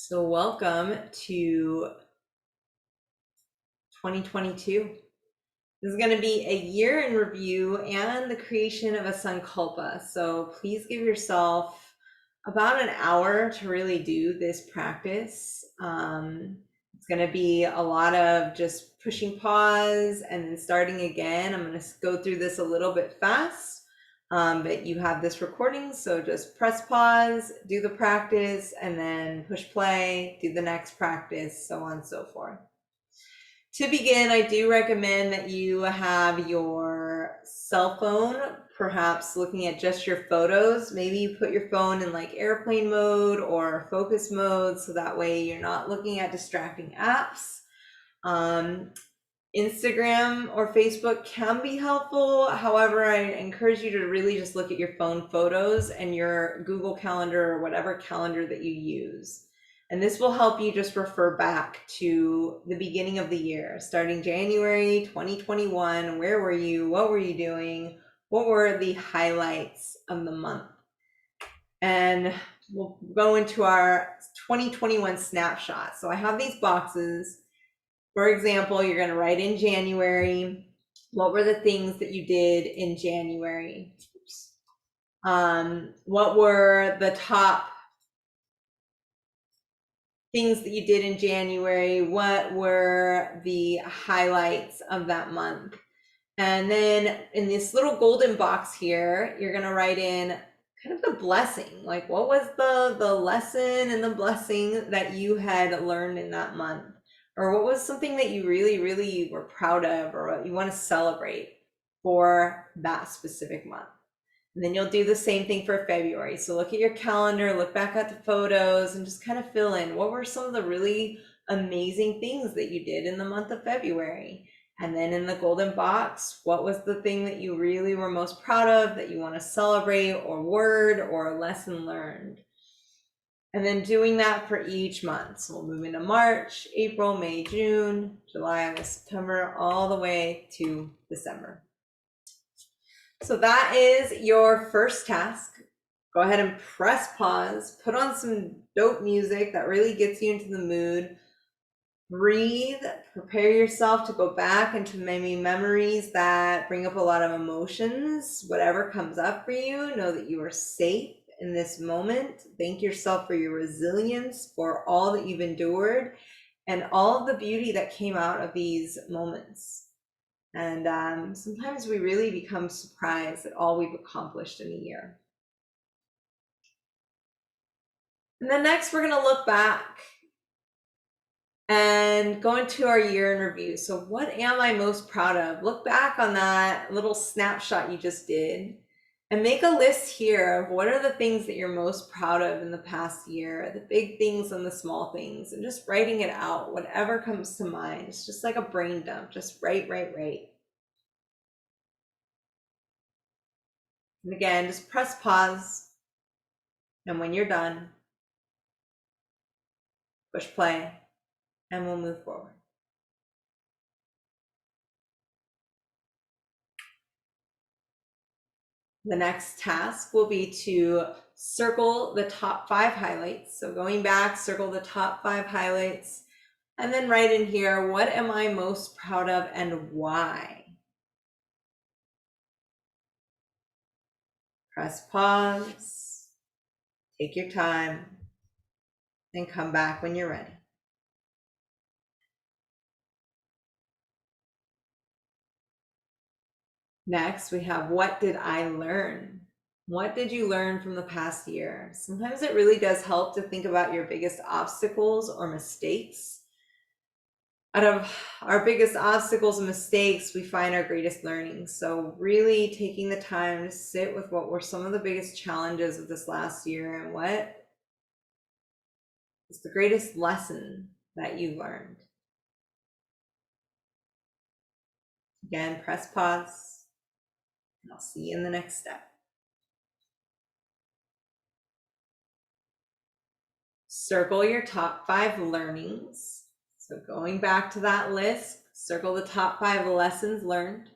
So welcome to 2022. This is going to be a year in review and the creation of a Sun Culpa. So please give yourself about an hour to really do this practice. It's going to be a lot of just pushing pause and then starting again. I'm going to go through this a little bit fast. But you have this recording, so just press pause, do the practice, and then push play, do the next practice, so on and so forth. To begin, I do recommend that you have your cell phone, perhaps looking at just your photos. Maybe you put your phone in like airplane mode or focus mode, so that way you're not looking at distracting apps. Instagram or Facebook can be helpful. However, I encourage you to really just look at your phone photos and your Google Calendar or whatever calendar that you use. And this will help you just refer back to the beginning of the year, starting January 2021. Where were you? What were you doing? What were the highlights of the month? And we'll go into our 2021 snapshot. So I have these boxes. For example, you're going to write in January. What were the things that you did in January? What were the top things that you did in January? What were the highlights of that month? And then in this little golden box here, you're going to write in kind of the blessing. Like, what was the lesson and the blessing that you had learned in that month? Or what was something that you really, really were proud of or what you want to celebrate for that specific month? And then you'll do the same thing for February. So look at your calendar, look back at the photos, and just kind of fill in what were some of the really amazing things that you did in the month of February. And then in the golden box, what was the thing that you really were most proud of that you want to celebrate, or word or lesson learned? And then doing that for each month. So we'll move into March, April, May, June, July, August, September, all the way to December. So that is your first task. Go ahead and press pause, put on some dope music that really gets you into the mood. Breathe, prepare yourself to go back into maybe memories that bring up a lot of emotions. Whatever comes up for you, know that you are safe in this moment. Thank yourself for your resilience, for all that you've endured, and all of the beauty that came out of these moments. And sometimes we really become surprised at all we've accomplished in a year. And then next, we're going to look back and go into our year in review. So what am I most proud of? Look back on that little snapshot you just did and make a list here of what are the things that you're most proud of in the past year, the big things and the small things, and just writing it out, whatever comes to mind. It's just like a brain dump, just write. And again, just press pause. And when you're done, push play, and we'll move forward. The next task will be to circle the top 5 highlights. So going back, circle the top 5 highlights, and then write in here, what am I most proud of and why? Press pause, take your time, and come back when you're ready. Next, we have what did I learn? What did you learn from the past year? Sometimes it really does help to think about your biggest obstacles or mistakes. Out of our biggest obstacles and mistakes, we find our greatest learnings. So really taking the time to sit with what were some of the biggest challenges of this last year and what is the greatest lesson that you learned. Again, press pause, and I'll see you in the next step. Circle your top 5 learnings. So going back to that list, circle the top 5 lessons learned.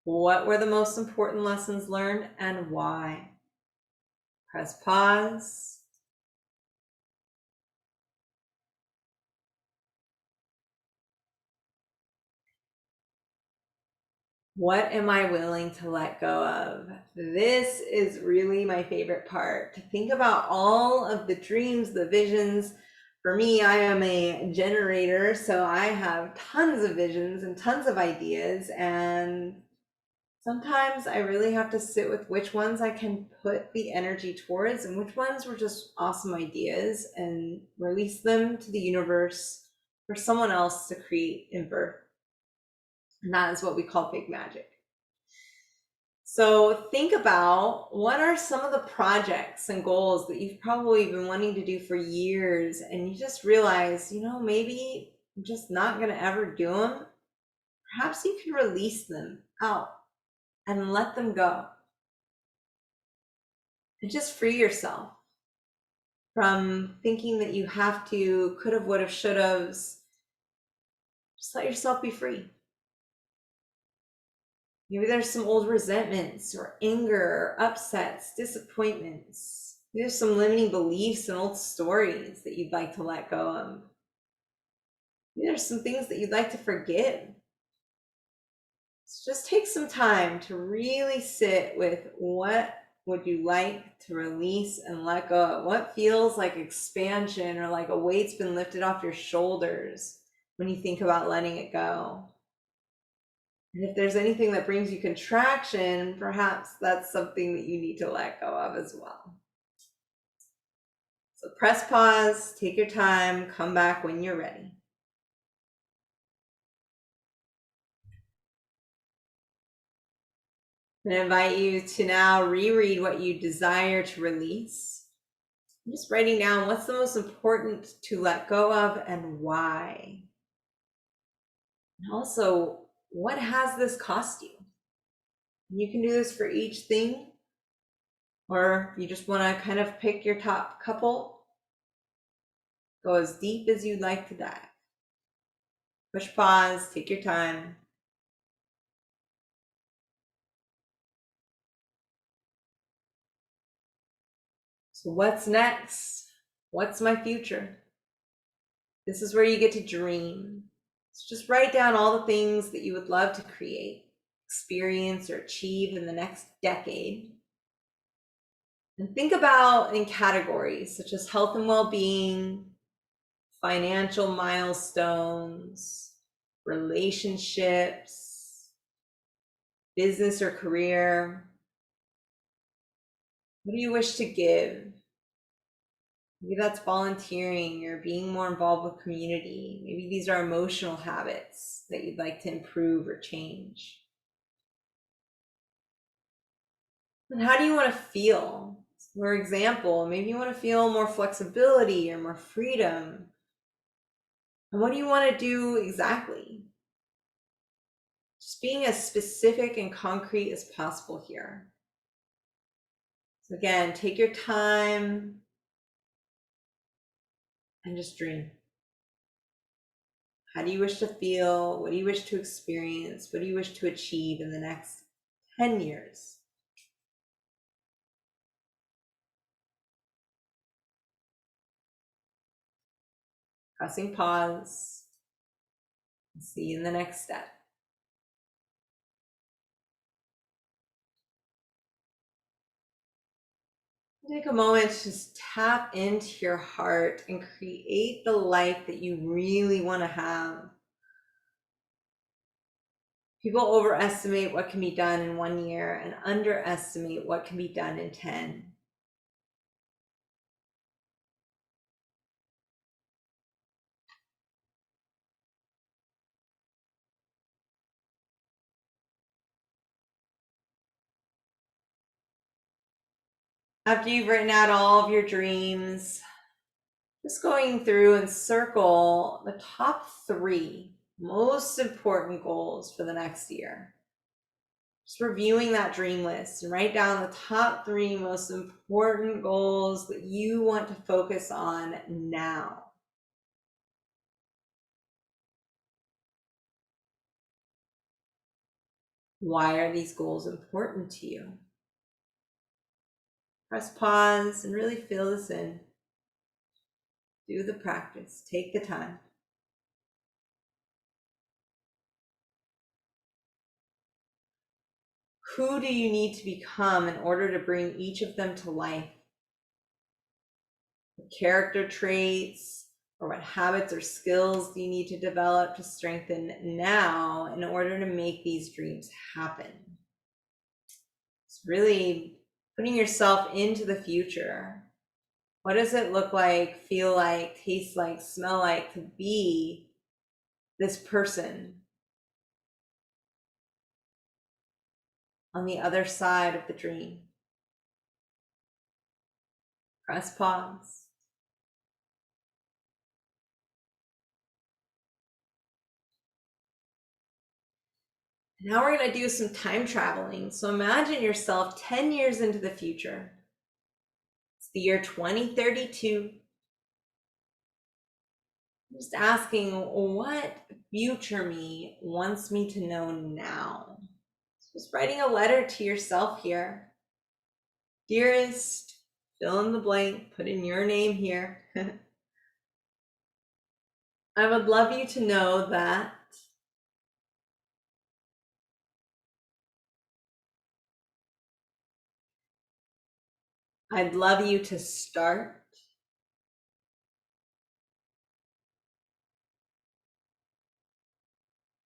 What were the most important lessons learned and why? Press pause. What am I willing to let go of? This is really my favorite part, to think about all of the dreams, the visions. For me, I am a generator, so I have tons of visions and tons of ideas. And sometimes I really have to sit with which ones I can put the energy towards and which ones were just awesome ideas, and release them to the universe for someone else to create and birth. And that is what we call big magic. So think about, what are some of the projects and goals that you've probably been wanting to do for years, and you just realize, maybe I'm just not going to ever do them. Perhaps you can release them out and let them go. And just free yourself from thinking that you have to, could have, would have, should have. Just let yourself be free. Maybe there's some old resentments or anger, or upsets, disappointments. There's some limiting beliefs and old stories that you'd like to let go of. Maybe there's some things that you'd like to forgive. So just take some time to really sit with, what would you like to release and let go of? What feels like expansion, or like a weight's been lifted off your shoulders when you think about letting it go? And if there's anything that brings you contraction, perhaps that's something that you need to let go of as well. So press pause, take your time, come back when you're ready. I'm going to invite you to now reread what you desire to release. I'm just writing down what's the most important to let go of and why. And also, what has this cost you? You can do this for each thing, or you just want to kind of pick your top couple. Go as deep as you'd like to dive. Push pause, take your time. So what's next? What's my future? This is where you get to dream. So just write down all the things that you would love to create, experience, or achieve in the next decade. And think about in categories such as health and well-being, financial milestones, relationships, business or career. What do you wish to give? Maybe that's volunteering or being more involved with community. Maybe these are emotional habits that you'd like to improve or change. And how do you want to feel? For example, maybe you want to feel more flexibility or more freedom. And what do you want to do exactly? Just being as specific and concrete as possible here. So again, take your time and just dream. How do you wish to feel? What do you wish to experience? What do you wish to achieve in the next 10 years? Pressing pause. See you in the next step. Take a moment to just tap into your heart and create the life that you really want to have. People overestimate what can be done in 1 year and underestimate what can be done in 10. After you've written out all of your dreams, just going through and circle the top 3 most important goals for the next year. Just reviewing that dream list and write down the top 3 most important goals that you want to focus on now. Why are these goals important to you? Press pause and really feel this in. Do the practice. Take the time. Who do you need to become in order to bring each of them to life? What character traits or what habits or skills do you need to develop to strengthen now in order to make these dreams happen? It's really putting yourself into the future. What does it look like, feel like, taste like, smell like to be this person on the other side of the dream? Press pause. Now we're going to do some time traveling. So imagine yourself 10 years into the future. It's the year 2032. Just asking what future me wants me to know now. Just writing a letter to yourself here. Dearest, fill in the blank, put in your name here. I would love you to know that I'd love you to start.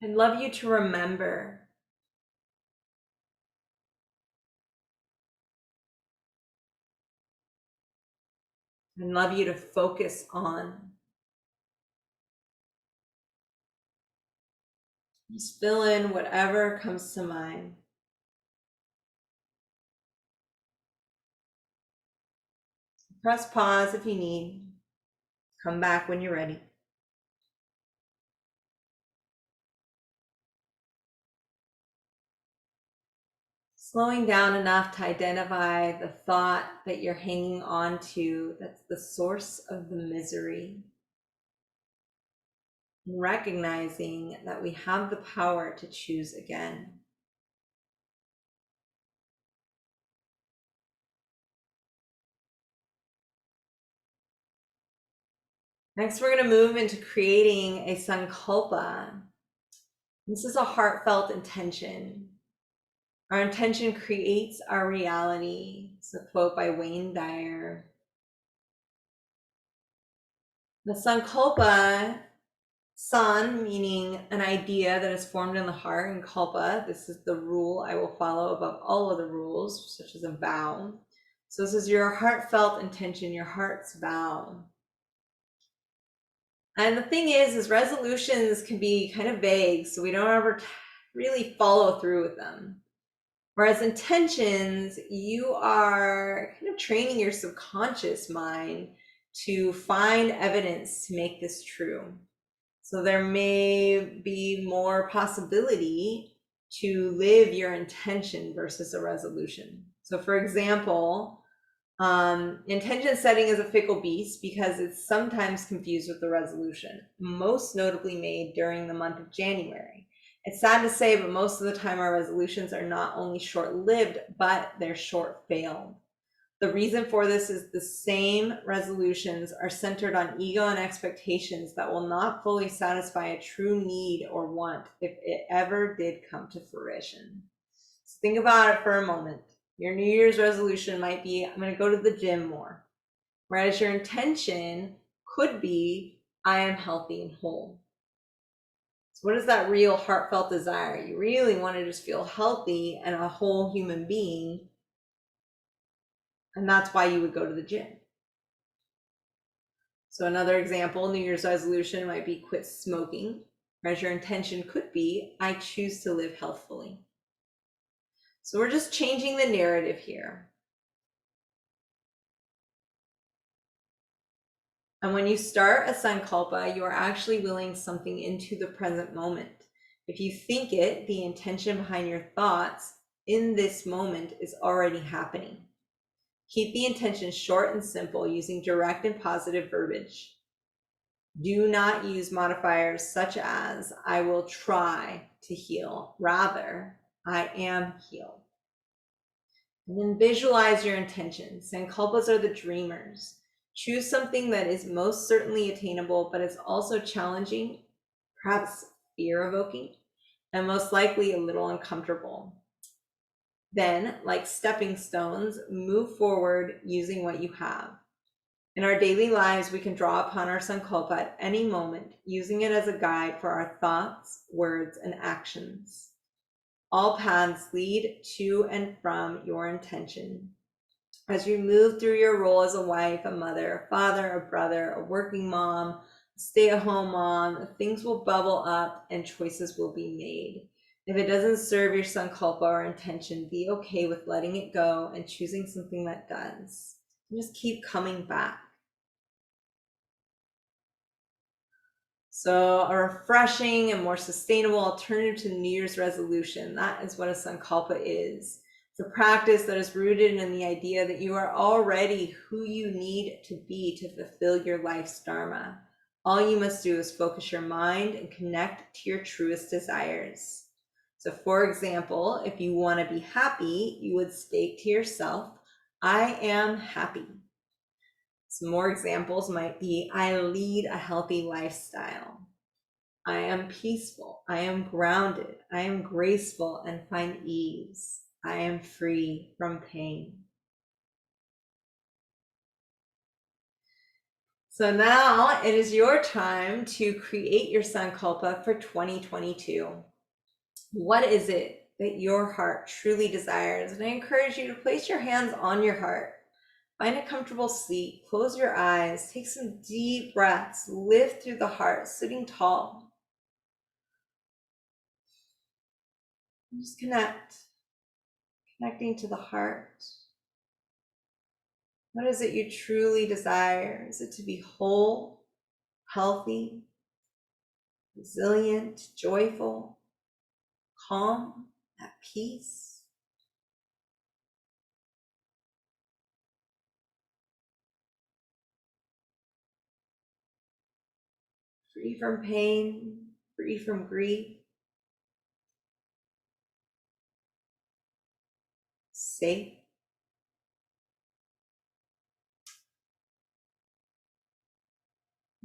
I'd love you to remember. I'd love you to focus on. Just fill in whatever comes to mind. Press pause if you need. Come back when you're ready. Slowing down enough to identify the thought that you're hanging on to that's the source of the misery. And recognizing that we have the power to choose again. Next, we're going to move into creating a Sun Culpa. This is a heartfelt intention. Our intention creates our reality. It's a quote by Wayne Dyer. The Sun Culpa, sun meaning an idea that is formed in the heart, and culpa, this is the rule I will follow above all other rules, such as a vow. So this is your heartfelt intention, your heart's vow. And the thing is resolutions can be kind of vague, so we don't ever really follow through with them. Whereas intentions, you are kind of training your subconscious mind to find evidence to make this true. So there may be more possibility to live your intention versus a resolution. So for example, intention setting is a fickle beast because it's sometimes confused with the resolution, most notably made during the month of January. It's sad to say, but most of the time our resolutions are not only short-lived, but they're short-failed. The reason for this is the same resolutions are centered on ego and expectations that will not fully satisfy a true need or want if it ever did come to fruition. So think about it for a moment. Your New Year's resolution might be, I'm going to go to the gym more. Whereas your intention could be, I am healthy and whole. So what is that real heartfelt desire? You really want to just feel healthy and a whole human being. And that's why you would go to the gym. So another example, New Year's resolution might be quit smoking. Whereas your intention could be, I choose to live healthfully. So we're just changing the narrative here. And when you start a Sun Culpa, you are actually willing something into the present moment. If you think it, the intention behind your thoughts in this moment is already happening. Keep the intention short and simple using direct and positive verbiage. Do not use modifiers such as, I will try to heal. Rather, I am healed. And then visualize your intentions. Sun Culpas are the dreamers. Choose something that is most certainly attainable, but is also challenging, perhaps fear-evoking, and most likely a little uncomfortable. Then, like stepping stones, move forward using what you have. In our daily lives, we can draw upon our Sun Culpa at any moment, using it as a guide for our thoughts, words, and actions. All paths lead to and from your intention. As you move through your role as a wife, a mother, a father, a brother, a working mom, a stay-at-home mom, things will bubble up and choices will be made. If it doesn't serve your Sun Culpa or intention, be okay with letting it go and choosing something that does. Just keep coming back. So a refreshing and more sustainable alternative to the New Year's resolution. That is what a Sun Culpa is. It's a practice that is rooted in the idea that you are already who you need to be to fulfill your life's dharma. All you must do is focus your mind and connect to your truest desires. So for example, if you want to be happy, you would state to yourself, I am happy. Some more examples might be, I lead a healthy lifestyle. I am peaceful. I am grounded. I am graceful and find ease. I am free from pain. So now it is your time to create your Sun Culpa for 2022. What is it that your heart truly desires? And I encourage you to place your hands on your heart. Find a comfortable seat, close your eyes, take some deep breaths, lift through the heart, sitting tall. And just connecting to the heart. What is it you truly desire? Is it to be whole, healthy, resilient, joyful, calm, at peace? Free from pain, free from grief, safe.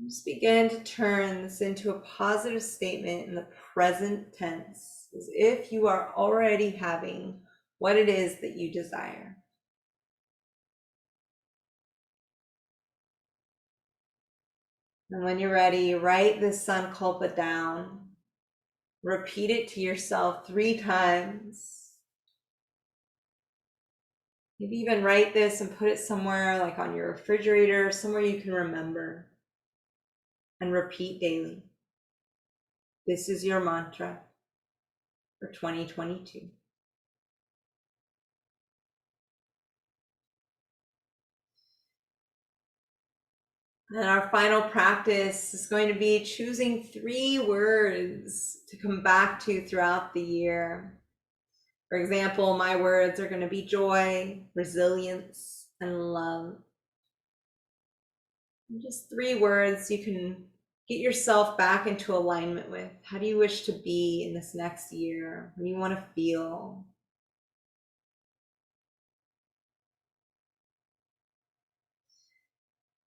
Just begin to turn this into a positive statement in the present tense, as if you are already having what it is that you desire. And when you're ready, write this Sun Culpa down. Repeat it to yourself 3 times. Maybe even write this and put it somewhere like on your refrigerator, somewhere you can remember. And repeat daily. This is your mantra for 2022. And our final practice is going to be choosing 3 words to come back to throughout the year. For example, my words are going to be joy, resilience, and love. And just 3 words you can get yourself back into alignment with. How do you wish to be in this next year? What do you want to feel?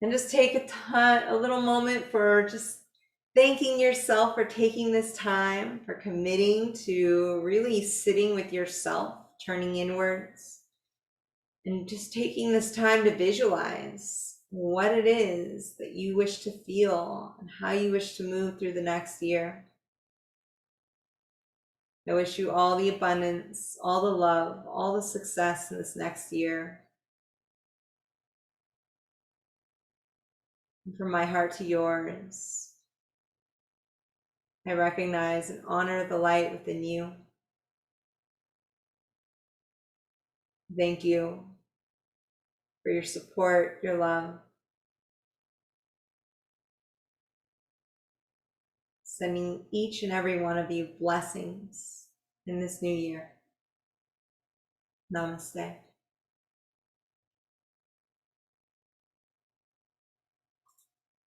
And just take a little moment for just thanking yourself for taking this time, for committing to really sitting with yourself, turning inwards, and just taking this time to visualize what it is that you wish to feel and how you wish to move through the next year. I wish you all the abundance, all the love, all the success in this next year. And from my heart to yours, I recognize and honor the light within you. Thank you for your support, your love. Sending each and every one of you blessings in this new year. Namaste.